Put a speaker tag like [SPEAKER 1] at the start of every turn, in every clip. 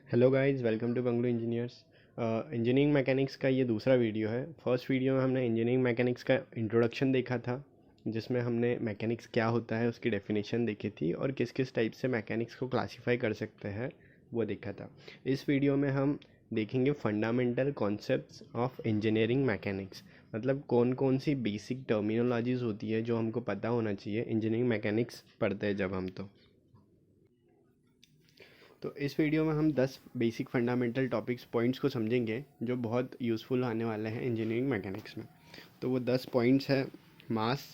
[SPEAKER 1] Hello guys, welcome to bungalow engineers. Engineering mechanics का ये दूसरा वीडियो है। फर्स्ट वीडियो में हमने इंजीनियरिंग मैकेनिक्स का इंट्रोडक्शन देखा था, जिसमें हमने मैकेनिक्स क्या होता है उसकी डेफिनेशन देखी थी और किस किस टाइप से मैकेनिक्स को क्लासीफाई कर सकते हैं वो देखा था। इस वीडियो में हम देखेंगे fundamental concepts of engineering mechanics, मतलब कौन कौन सी बेसिक टर्मिनोलॉजीज़ होती है जो हमको पता होना चाहिए इंजीनियरिंग मैकेनिक्स पढ़ते हैं जब हम। तो इस वीडियो में हम 10 बेसिक फंडामेंटल टॉपिक्स पॉइंट्स को समझेंगे जो बहुत यूज़फुल आने वाले हैं इंजीनियरिंग मैकेनिक्स में। तो वो 10 पॉइंट्स हैं। मास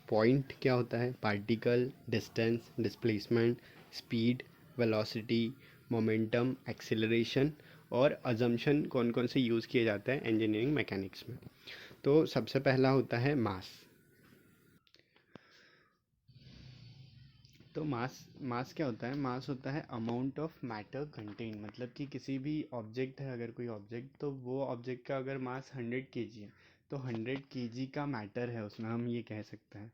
[SPEAKER 1] पॉइंट क्या होता है, particle, distance, displacement, speed, velocity, momentum, acceleration और अजम्पशन कौन कौन से यूज़ किए जाते हैं इंजीनियरिंग मैकेनिक्स में। तो सबसे पहला होता है मास। तो मास मास क्या होता है? मास होता है अमाउंट ऑफ मैटर कंटेन, मतलब कि किसी भी ऑब्जेक्ट है, अगर कोई ऑब्जेक्ट, तो वो ऑब्जेक्ट का अगर मास 100 kg है तो 100 kg का मैटर है उसमें, हम ये कह सकते हैं।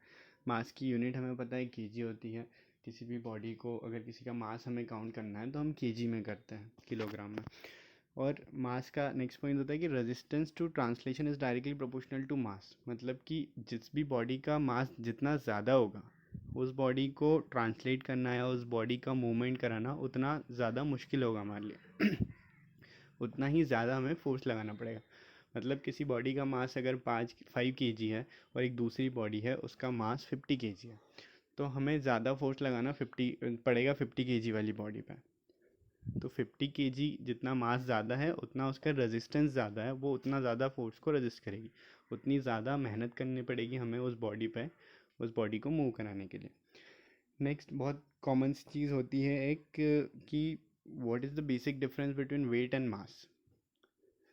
[SPEAKER 1] मास की यूनिट हमें पता है केजी होती है। किसी भी बॉडी को अगर किसी का मास हमें काउंट करना है तो हम केजी में करते हैं, किलोग्राम में। और मास का नेक्स्ट पॉइंट होता है कि resistance to translation is directly proportional to mass, मतलब कि जिस भी बॉडी का मास जितना ज़्यादा होगा उस बॉडी को ट्रांसलेट करना या उस बॉडी का मूवमेंट कराना उतना ज़्यादा मुश्किल होगा हमारे लिए। उतना ही ज़्यादा हमें फोर्स लगाना पड़ेगा। मतलब किसी बॉडी का मास अगर 5 है और एक दूसरी बॉडी है उसका मास 50 kg है, तो हमें ज़्यादा फोर्स लगाना 50 वाली बॉडी पे। तो 50 kg जितना मास ज़्यादा है उतना उसका रेजिस्टेंस ज़्यादा है, वो उतना ज़्यादा फोर्स को रेजिस्ट करेगी, उतनी ज़्यादा मेहनत करनी पड़ेगी हमें उस बॉडी पे, उस बॉडी को मूव कराने के लिए। नेक्स्ट बहुत कॉमन सी चीज़ होती है एक, कि what is the basic difference between weight and mass.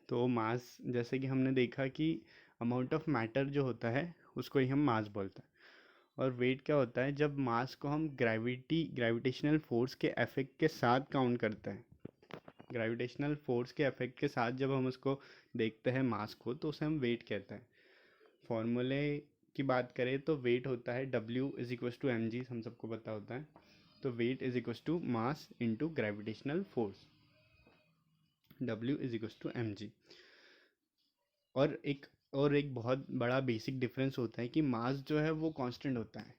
[SPEAKER 1] तो मास, जैसे कि हमने देखा कि अमाउंट ऑफ मैटर जो होता है उसको ही हम मास बोलते हैं। और वेट क्या होता है? जब मास को हम ग्रेविटेशनल फोर्स के इफेक्ट के साथ काउंट करते हैं। ग्रेविटेशनल फोर्स के इफेक्ट के साथ जब हम उसको देखते हैं मास को, तो उसे हम वेट कहते हैं। फॉर्मूले की बात करें तो वेट होता है W is equals to M G, हम सबको पता होता है। तो weight is equals to mass into gravitational force, W is equals to M G. और एक बहुत बड़ा बेसिक डिफरेंस होता है कि मास जो है वो कांस्टेंट होता है,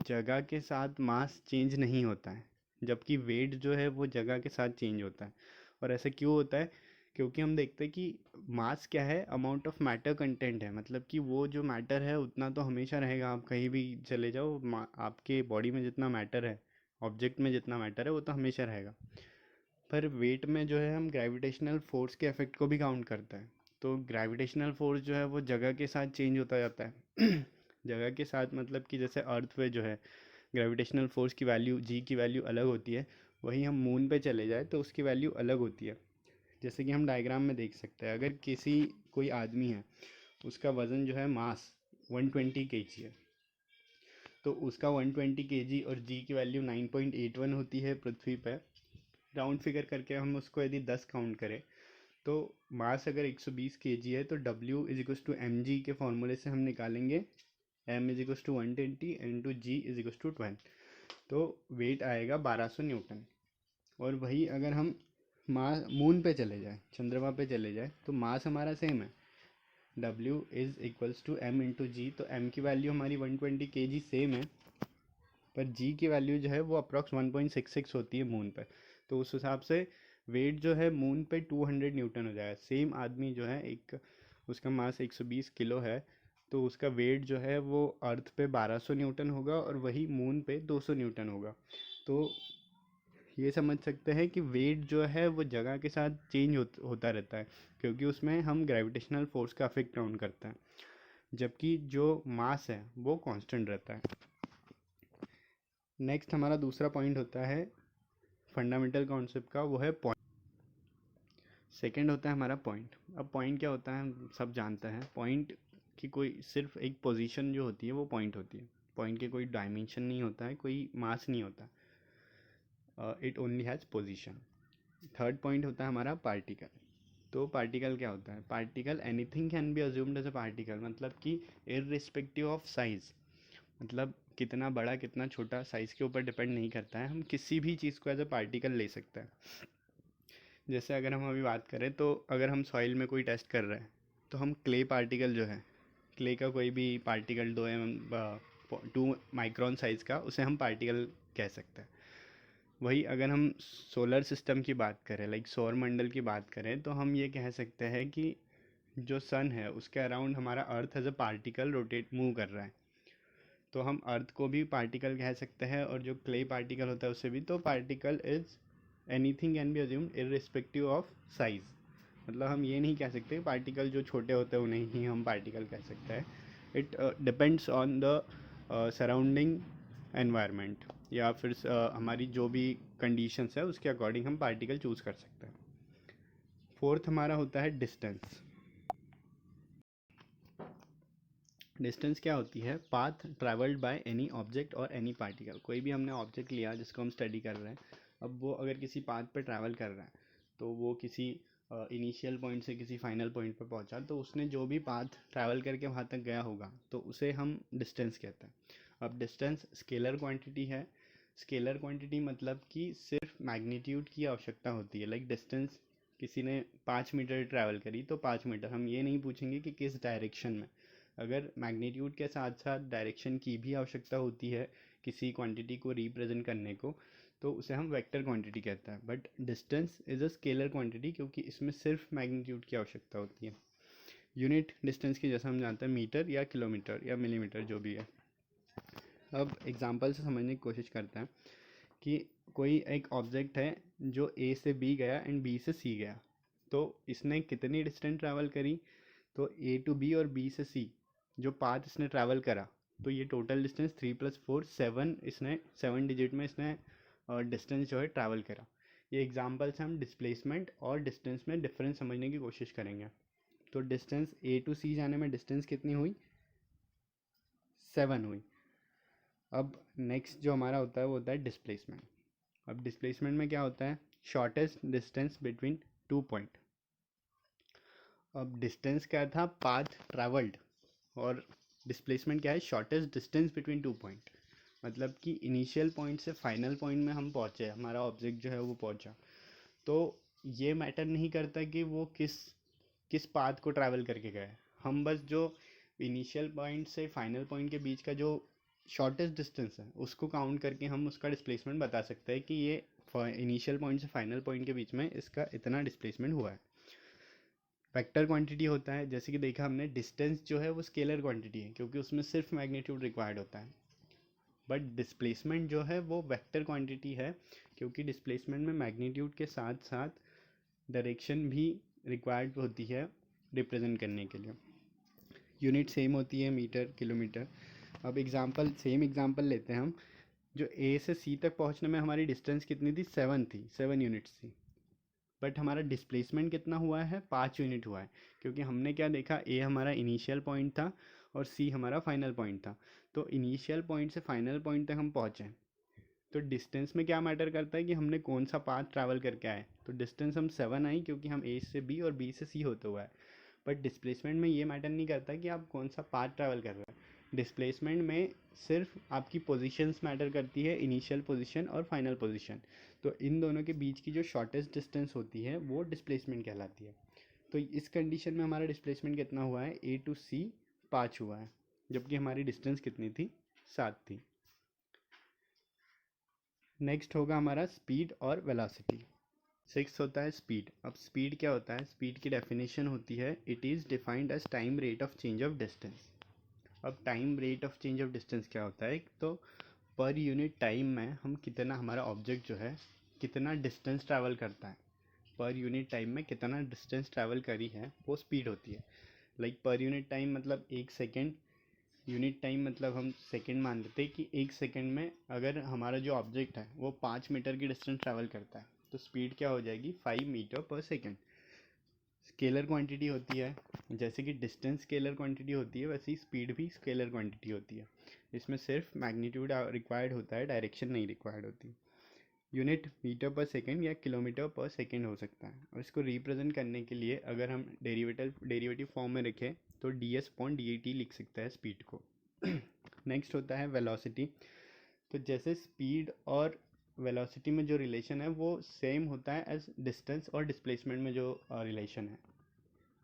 [SPEAKER 1] जगह के साथ मास चेंज नहीं होता है, जबकि वेट जो है वो जगह के साथ चेंज होता है। और ऐसा क्यों होता है? क्योंकि हम देखते हैं कि मास क्या है, अमाउंट ऑफ मैटर कंटेंट है, मतलब कि वो जो मैटर है उतना तो हमेशा रहेगा। आप कहीं भी चले जाओ, आपके बॉडी में जितना मैटर है, ऑब्जेक्ट में जितना मैटर है वो तो हमेशा रहेगा। पर वेट में जो है हम ग्रेविटेशनल फोर्स के इफेक्ट को भी काउंट करते हैं। तो ग्रेविटेशनल फोर्स जो है वो जगह के साथ चेंज होता जाता है। जगह के साथ मतलब कि जैसे अर्थ पे जो है ग्रेविटेशनल फोर्स की वैल्यू, जी की वैल्यू अलग होती है, वहीं हम मून पे चले जाए तो उसकी वैल्यू अलग होती है। जैसे कि हम डायग्राम में देख सकते हैं, अगर कोई आदमी है, उसका वज़न जो है मास 120 kg है, तो उसका 120 kg और जी की वैल्यू 9.81 होती है पृथ्वी पर। राउंड फिगर करके हम उसको यदि 10 काउंट करें, तो मास अगर 120 kg है तो W is equals to M G के फॉर्मूले से हम निकालेंगे M is equals to 120 into G is equals to 12, तो वेट आएगा 1200 न्यूटन। और वही अगर हम मास मून पे चले जाए, चंद्रमा पे चले जाए, तो मास हमारा सेम है, W is equals to M into g. तो M की वैल्यू हमारी 120 kg सेम है, पर जी की वैल्यू जो है वो अप्रॉक्स 1.66 होती है मून पर। तो उस हिसाब से वेट जो है मून पे 200 न्यूटन हो जाएगा। सेम आदमी जो है, एक उसका मास 120 किलो है, तो उसका वेट जो है वो अर्थ पे 1200 न्यूटन होगा और वही मून पे 200 न्यूटन होगा। तो ये समझ सकते हैं कि वेट जो है वो जगह के साथ चेंज होता रहता है, क्योंकि उसमें हम ग्रेविटेशनल फोर्स का इफेक्ट काउंट करते हैं, जबकि जो मास है वो कांस्टेंट रहता है। नेक्स्ट हमारा दूसरा पॉइंट होता है फंडामेंटल कॉन्सेप्ट का, वो है पॉइंट। सेकंड होता है हमारा पॉइंट। अब पॉइंट क्या होता है हम सब जानते हैं। पॉइंट की कोई सिर्फ एक पोजीशन जो होती है वो पॉइंट होती है। पॉइंट के कोई डायमेंशन नहीं होता है, कोई मास नहीं होता, it only has position. Third point होता है हमारा पार्टिकल। तो पार्टिकल क्या होता है? Particle anything can be assumed as a particle, मतलब कि इररिस्पेक्टिव ऑफ साइज़, मतलब कितना बड़ा कितना छोटा साइज़ के ऊपर डिपेंड नहीं करता है, हम किसी भी चीज़ को एज अ पार्टिकल ले सकते हैं। जैसे अगर हम अभी बात करें तो अगर हम सॉइल में कोई टेस्ट कर रहे हैं तो हम क्ले पार्टिकल जो है, क्ले का कोई भी पार्टिकल 2 माइक्रोन साइज़ का, उसे हम पार्टिकल कह सकते हैं। वही अगर हम सोलर सिस्टम की बात करें, लाइक सौर मंडल की बात करें, तो हम ये कह सकते हैं कि जो सन है उसके अराउंड हमारा earth as a particle rotate move कर रहा है। तो हम अर्थ को भी पार्टिकल कह सकते हैं, और जो क्ले पार्टिकल होता है उसे भी। तो particle is anything can be assumed irrespective of size. मतलब हम ये नहीं कह सकते पार्टिकल जो छोटे होते हैं उन्हें ही हम पार्टिकल कह सकते हैं। It depends on the surrounding environment, या फिर हमारी जो भी कंडीशंस है उसके अकॉर्डिंग हम पार्टिकल चूज़ कर सकते हैं। फोर्थ हमारा होता है डिस्टेंस। डिस्टेंस क्या होती है? Path travelled by any object और एनी पार्टिकल। कोई भी हमने ऑब्जेक्ट लिया जिसको हम स्टडी कर रहे हैं, अब वो अगर किसी पाथ पर ट्रैवल कर रहा है तो वो किसी इनिशियल पॉइंट से किसी फाइनल पॉइंट पर पहुंचा, तो उसने जो भी पाथ ट्रैवल करके वहाँ तक गया होगा तो उसे हम डिस्टेंस कहते हैं। अब डिस्टेंस स्केलर क्वांटिटी है। स्केलर क्वांटिटी मतलब कि सिर्फ मैग्नीट्यूड की आवश्यकता होती है। लाइक डिस्टेंस किसी ने 5 मीटर ट्रैवल करी तो 5 मीटर, हम ये नहीं पूछेंगे कि किस डायरेक्शन में। अगर मैग्नीट्यूड के साथ साथ डायरेक्शन की भी आवश्यकता होती है किसी क्वांटिटी को रिप्रेजेंट करने को, तो उसे हम वेक्टर क्वांटिटी कहते हैं। But distance is a scalar quantity, क्योंकि इसमें सिर्फ मैग्नीट्यूड की आवश्यकता होती है। यूनिट डिस्टेंस की जैसा हम जानते हैं मीटर या किलोमीटर या मिलीमीटर, जो भी है। अब एग्जांपल से समझने की कोशिश करते हैं कि कोई एक ऑब्जेक्ट है जो ए से बी गया एंड बी से सी गया, तो इसने कितनी डिस्टेंस ट्रैवल करी? तो ए टू बी और बी से सी जो पाथ इसने ट्रैवल करा, तो ये टोटल डिस्टेंस 3 + 4 7, इसने 7 डिजिट में इसने डिस्टेंस जो है ट्रैवल करा। ये एग्जांपल से हम डिस्प्लेसमेंट और डिस्टेंस में डिफरेंस समझने की कोशिश करेंगे। तो डिस्टेंस ए टू सी जाने में डिस्टेंस कितनी हुई? 7 हुई। अब नेक्स्ट जो हमारा होता है वो होता है डिस्प्लेसमेंट। अब डिस्प्लेसमेंट में क्या होता है? Shortest distance between 2 point. अब डिस्टेंस क्या था? Path travelled. और डिस्प्लेसमेंट क्या है? Shortest distance between 2 point. मतलब कि इनिशियल पॉइंट से फाइनल पॉइंट में हम पहुँचे, हमारा ऑब्जेक्ट जो है वो पहुँचा। तो ये मैटर नहीं करता कि वो किस किस पाथ को ट्रैवल करके गए। हम बस जो इनिशियल पॉइंट से फाइनल पॉइंट के बीच का जो शॉर्टेस्ट डिस्टेंस है उसको काउंट करके हम उसका डिस्प्लेसमेंट बता सकते हैं कि ये इनिशियल पॉइंट से फाइनल पॉइंट के बीच में इसका इतना डिस्प्लेसमेंट हुआ है। वेक्टर क्वांटिटी होता है, जैसे कि देखा हमने, डिस्टेंस जो है वो स्केलर क्वांटिटी है क्योंकि उसमें सिर्फ मैग्नीट्यूड रिक्वायर्ड होता है। बट डिस्प्लेसमेंट जो है वो वेक्टर क्वांटिटी है, क्योंकि डिस्प्लेसमेंट में मैग्नीट्यूड के साथ साथ डायरेक्शन भी रिक्वायर्ड होती है रिप्रेजेंट करने के लिए। यूनिट सेम होती है, मीटर किलोमीटर। अब सेम एग्जांपल लेते हैं हम। जो ए से सी तक पहुंचने में हमारी डिस्टेंस कितनी थी? 7 थी, 7 यूनिट्स थी। बट हमारा डिस्प्लेसमेंट कितना हुआ है? 5 यूनिट हुआ है, क्योंकि हमने क्या देखा? ए हमारा इनिशियल पॉइंट था और सी हमारा फाइनल पॉइंट था। तो इनिशियल पॉइंट से फाइनल पॉइंट तक हम पहुँचे। तो डिस्टेंस में क्या मैटर करता है कि हमने कौन सा पाथ ट्रैवल करके आए। तो डिस्टेंस हम 7 आई क्योंकि हम ए से बी और बी से सी होते हुए आए। बट डिस्प्लेसमेंट में ये मैटर नहीं करता कि आप कौन सा पाथ ट्रैवल कर रहे हैं। डिस्प्लेसमेंट में सिर्फ आपकी पोजीशंस मैटर करती है, इनिशियल पोजीशन और फाइनल पोजीशन। तो इन दोनों के बीच की जो शॉर्टेस्ट डिस्टेंस होती है वो डिस्प्लेसमेंट कहलाती है। तो इस कंडीशन में हमारा डिस्प्लेसमेंट कितना हुआ है? ए टू सी 5 हुआ है, जबकि हमारी डिस्टेंस कितनी थी? 7 थी। नेक्स्ट होगा हमारा स्पीड और वेलोसिटी। सिक्स होता है स्पीड। अब स्पीड क्या होता है? स्पीड की डेफिनेशन होती है, it is defined as time rate of change of distance. अब time rate of change of distance क्या होता है? तो पर यूनिट टाइम में हम कितना, हमारा ऑब्जेक्ट जो है कितना डिस्टेंस ट्रैवल करता है, पर यूनिट टाइम में कितना डिस्टेंस ट्रैवल करी है, वो स्पीड होती है। लाइक पर यूनिट टाइम मतलब 1 सेकेंड। यूनिट टाइम मतलब हम सेकेंड मान लेते हैं कि 1 सेकेंड में अगर हमारा जो ऑब्जेक्ट है वो 5 मीटर की डिस्टेंस ट्रैवल करता है तो स्पीड क्या हो जाएगी? 5 मीटर पर सेकेंड। स्केलर क्वांटिटी होती है, जैसे कि डिस्टेंस स्केलर क्वांटिटी होती है वैसे ही स्पीड भी स्केलर क्वांटिटी होती है। इसमें सिर्फ मैग्नीट्यूड रिक्वायर्ड होता है, डायरेक्शन नहीं रिक्वायर्ड होती। यूनिट मीटर पर सेकेंड या किलोमीटर पर सेकेंड हो सकता है, और इसको रिप्रेजेंट करने के लिए अगर हम डेरिवेटिव फॉर्म में रखें तो ds/dt लिख सकता है स्पीड को। नेक्स्ट होता है वेलोसिटी। तो जैसे स्पीड और वेलोसिटी में जो रिलेशन है वो सेम होता है एज डिस्टेंस और डिस्प्लेसमेंट में जो रिलेशन है।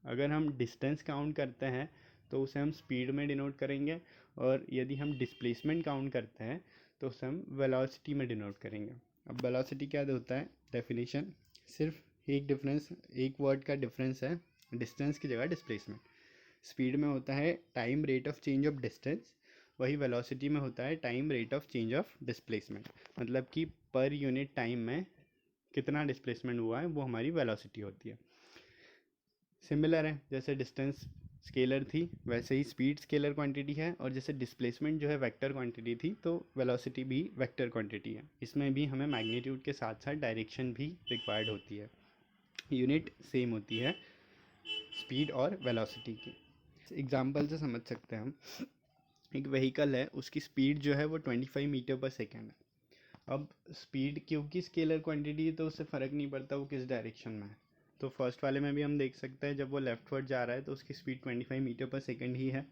[SPEAKER 1] अगर हम डिस्टेंस काउंट करते हैं तो उसे हम स्पीड में डिनोट करेंगे, और यदि हम डिस्प्लेसमेंट काउंट करते हैं तो उसे हम वेलोसिटी में डिनोट करेंगे। अब वेलोसिटी क्या होता है, डेफिनेशन सिर्फ एक वर्ड का डिफरेंस है, डिस्टेंस की जगह डिस्प्लेसमेंट। स्पीड में होता है time rate of change of distance, वही वेलोसिटी में होता है time rate of change of displacement. मतलब कि पर यूनिट टाइम में कितना डिस्प्लेसमेंट हुआ है वो हमारी वेलोसिटी होती है। सिमिलर है, जैसे डिस्टेंस स्केलर थी वैसे ही स्पीड स्केलर क्वांटिटी है, और जैसे डिस्प्लेसमेंट जो है वेक्टर क्वांटिटी थी तो वेलोसिटी भी वेक्टर क्वांटिटी है। इसमें भी हमें मैग्नीट्यूड के साथ साथ डायरेक्शन भी रिक्वायर्ड होती है। यूनिट सेम होती है स्पीड और वेलोसिटी की। एग्जाम्पल से समझ सकते हैं हम, एक व्हीकल है उसकी स्पीड जो है वो 25 मीटर पर सेकेंड है। अब स्पीड क्योंकि स्केलर क्वांटिटी है तो उससे फ़र्क नहीं पड़ता वो किस डायरेक्शन में है। तो फर्स्ट वाले में भी हम देख सकते हैं, जब वो लेफ्टवर्ड जा रहा है तो उसकी स्पीड 25 मीटर पर सेकेंड ही है,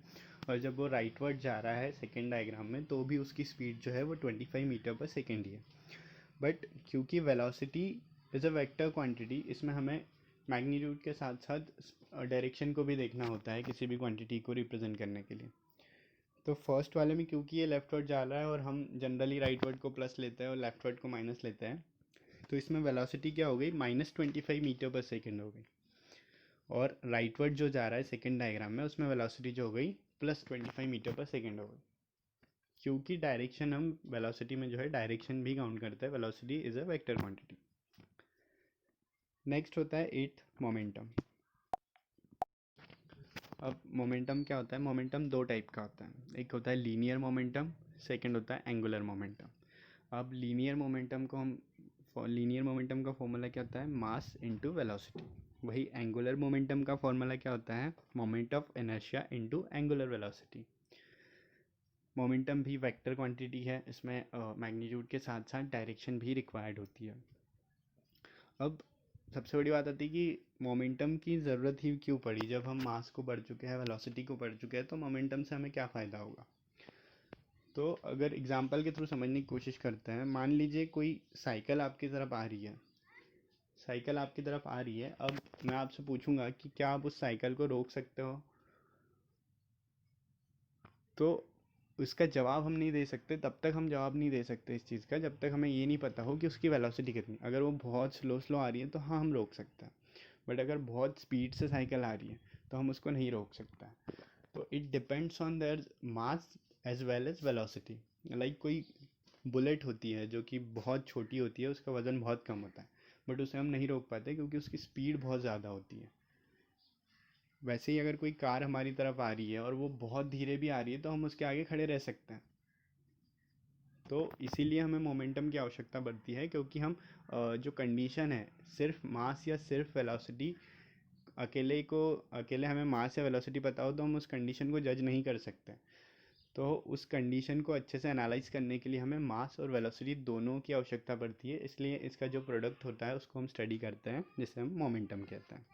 [SPEAKER 1] और जब वो राइटवर्ड जा रहा है सेकेंड डायग्राम में तो भी उसकी स्पीड जो है वो 25 मीटर पर सेकेंड ही है। बट क्योंकि velocity is a vector quantity, इसमें हमें मैग्नीट्यूड के साथ साथ डायरेक्शन को भी देखना होता है किसी भी क्वांटिटी को रिप्रेजेंट करने के लिए। तो फर्स्ट वाले में क्योंकि ये लेफ्टवर्ड जा रहा है और हम जनरली राइटवर्ड को प्लस लेते हैं और लेफ्टवर्ड को माइनस लेते हैं, तो इसमें वेलोसिटी क्या हो गई, -25 मीटर पर सेकेंड हो गई। और राइटवर्ड जो जा रहा है सेकेंड डायग्राम में उसमें वेलोसिटी जो हो गई +25 मीटर पर सेकेंड हो गई। क्योंकि डायरेक्शन हम वेलोसिटी में जो है डायरेक्शन भी काउंट करते हैं, velocity is a vector quantity. Next होता है 8th मोमेंटम। अब मोमेंटम क्या होता है, मोमेंटम दो टाइप का होता है, एक होता है लीनियर मोमेंटम, सेकंड होता है एंगुलर मोमेंटम। अब लीनियर मोमेंटम का फॉर्मूला क्या होता है, मास इनटू वेलोसिटी। वही एंगुलर मोमेंटम का फॉर्मूला क्या होता है, moment of inertia into angular velocity. Momentum भी वेक्टर क्वांटिटी है, इसमें मैग्नीट्यूड के साथ साथ डायरेक्शन भी रिक्वायर्ड होती है। अब सबसे बड़ी बात आती है कि मोमेंटम की ज़रूरत ही क्यों पड़ी, जब हम मास को पढ़ चुके हैं, वेलोसिटी को पढ़ चुके हैं, तो मोमेंटम से हमें क्या फ़ायदा होगा। तो अगर एग्जांपल के थ्रू समझने की कोशिश करते हैं, मान लीजिए कोई साइकिल आपकी तरफ आ रही है, अब मैं आपसे पूछूंगा कि क्या आप उस साइकिल को रोक सकते हो, तो उसका जवाब हम नहीं दे सकते, तब तक हम जवाब नहीं दे सकते इस चीज़ का जब तक हमें ये नहीं पता हो कि उसकी वेलोसिटी कितनी। अगर वो बहुत स्लो आ रही है तो हाँ हम रोक सकते हैं, बट अगर बहुत स्पीड से साइकिल आ रही है तो हम उसको नहीं रोक सकते हैं। तो it depends on their mass as well as velocity. Like कोई बुलेट होती है जो कि बहुत छोटी होती है, उसका वज़न बहुत कम होता है, बट उसे हम नहीं रोक पाते क्योंकि उसकी स्पीड बहुत ज़्यादा होती है। वैसे ही अगर कोई कार हमारी तरफ आ रही है और वो बहुत धीरे भी आ रही है तो हम उसके आगे खड़े रह सकते हैं। तो इसीलिए हमें मोमेंटम की आवश्यकता पड़ती है, क्योंकि हम जो कंडीशन है सिर्फ मास या सिर्फ वेलोसिटी, अकेले हमें मास या वेलोसिटी पता हो तो हम उस कंडीशन को जज नहीं कर सकते। तो उस कंडीशन को अच्छे से एनालाइज करने के लिए हमें मास और वेलोसिटी दोनों की आवश्यकता पड़ती है, इसलिए इसका जो प्रोडक्ट होता है उसको हम स्टडी करते हैं, जिसे हम मोमेंटम कहते हैं।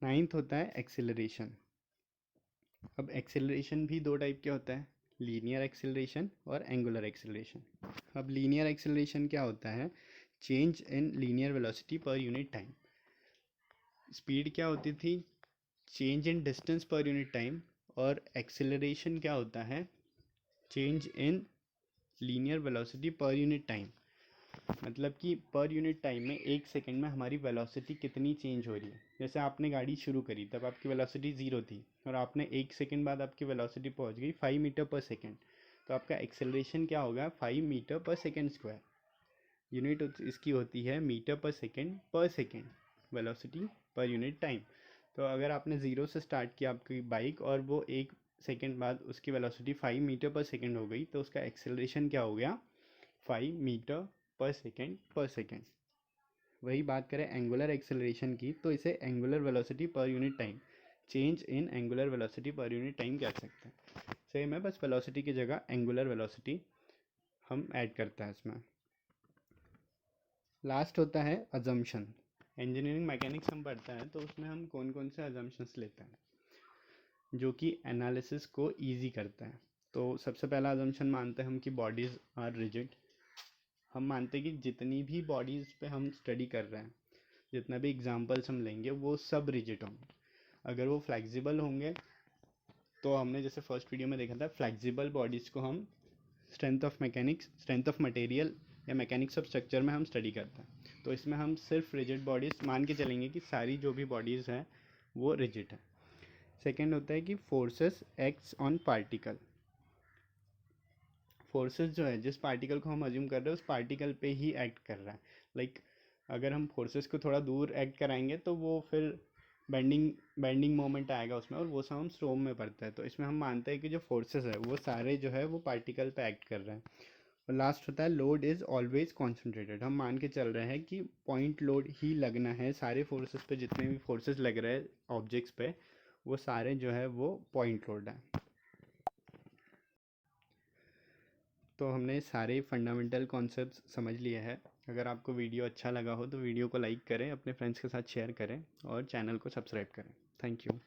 [SPEAKER 1] 9th होता है एक्सेलरेशन। अब एक्सेलरेशन भी दो टाइप के होता है, लीनियर एक्सेलरेशन और एंगुलर एक्सेलरेशन। अब लीनियर एक्सेलरेशन क्या होता है, change in linear velocity per unit time. Speed क्या होती थी, change in distance per unit time, और एक्सेलरेशन क्या होता है, change in linear velocity per unit time. मतलब कि पर यूनिट टाइम में एक सेकंड में हमारी वेलोसिटी कितनी चेंज हो रही है। जैसे आपने गाड़ी शुरू करी तब आपकी वेलोसिटी 0 थी, और आपने एक सेकंड बाद आपकी वेलोसिटी पहुंच गई 5 मीटर पर सेकंड, तो आपका एक्सेलरेशन क्या होगा, 5 मीटर पर सेकंड स्क्वायर। यूनिट इसकी होती है मीटर पर second velocity per unit time. तो अगर आपने 0 से स्टार्ट किया आपकी बाइक और वो एक सेकंड बाद उसकी वेलोसिटी 5 मीटर पर सेकंड हो गई, तो उसका एक्सेलरेशन क्या हो गया, 5 मीटर पर सेकेंड। वही बात करें एंगुलर एक्सेलरेशन की, तो इसे angular velocity per unit time, change in angular velocity per unit time कह सकते हैं। सेम है, बस वेलोसिटी की जगह एंगुलर वेलोसिटी हम ऐड करते हैं इसमें। लास्ट होता है अजम्पशन। इंजीनियरिंग मैकेनिक्स हम पढ़ते हैं तो उसमें हम कौन कौन से अजम्पशंस लेते हैं जो कि एनालिसिस को ईजी करते हैं। तो सबसे पहला अजम्पशन मानते हैं हम कि बॉडीज़ आर रिजिड। हम मानते हैं कि जितनी भी बॉडीज़ पे हम स्टडी कर रहे हैं, जितना भी एग्जांपल्स हम लेंगे, वो सब रिजिड होंगे। अगर वो फ्लेक्सिबल होंगे तो हमने जैसे फर्स्ट वीडियो में देखा था, फ्लेक्सिबल बॉडीज़ को हम strength of mechanics, strength of material या मैकेनिक्स ऑफ स्ट्रक्चर में हम स्टडी करते हैं। तो इसमें हम सिर्फ रिजिड बॉडीज़ मान के चलेंगे कि सारी जो भी बॉडीज़ हैं वो रिजिड है। सेकेंड होता है कि forces acts on particle. Forces जो है, जिस पार्टिकल को हम अज्यूम कर रहे हैं उस पार्टिकल पे ही एक्ट कर रहा है। लाइक अगर हम फोर्सेस को थोड़ा दूर एक्ट कराएंगे तो वो फिर बेंडिंग बेंडिंग मोमेंट आएगा उसमें, और वो सब हम स्ट्रोम में पढ़ते हैं। तो इसमें हम मानते हैं कि जो फोर्सेस है वो सारे जो है वो पार्टिकल पे एक्ट कर रहे हैं। और लास्ट होता है लोड इज़ ऑलवेज कॉन्सेंट्रेटेड। हम मान के चल रहे हैं कि पॉइंट लोड ही लगना है सारे फोर्सेस पे, जितने भी फोर्सेस लग रहे हैं ऑब्जेक्ट्स पे वो सारे जो है वो पॉइंट लोड है। तो हमने सारे फंडामेंटल कॉन्सेप्ट्स समझ लिए हैं। अगर आपको वीडियो अच्छा लगा हो तो वीडियो को लाइक करें, अपने फ्रेंड्स के साथ शेयर करें और चैनल को सब्सक्राइब करें। Thank you.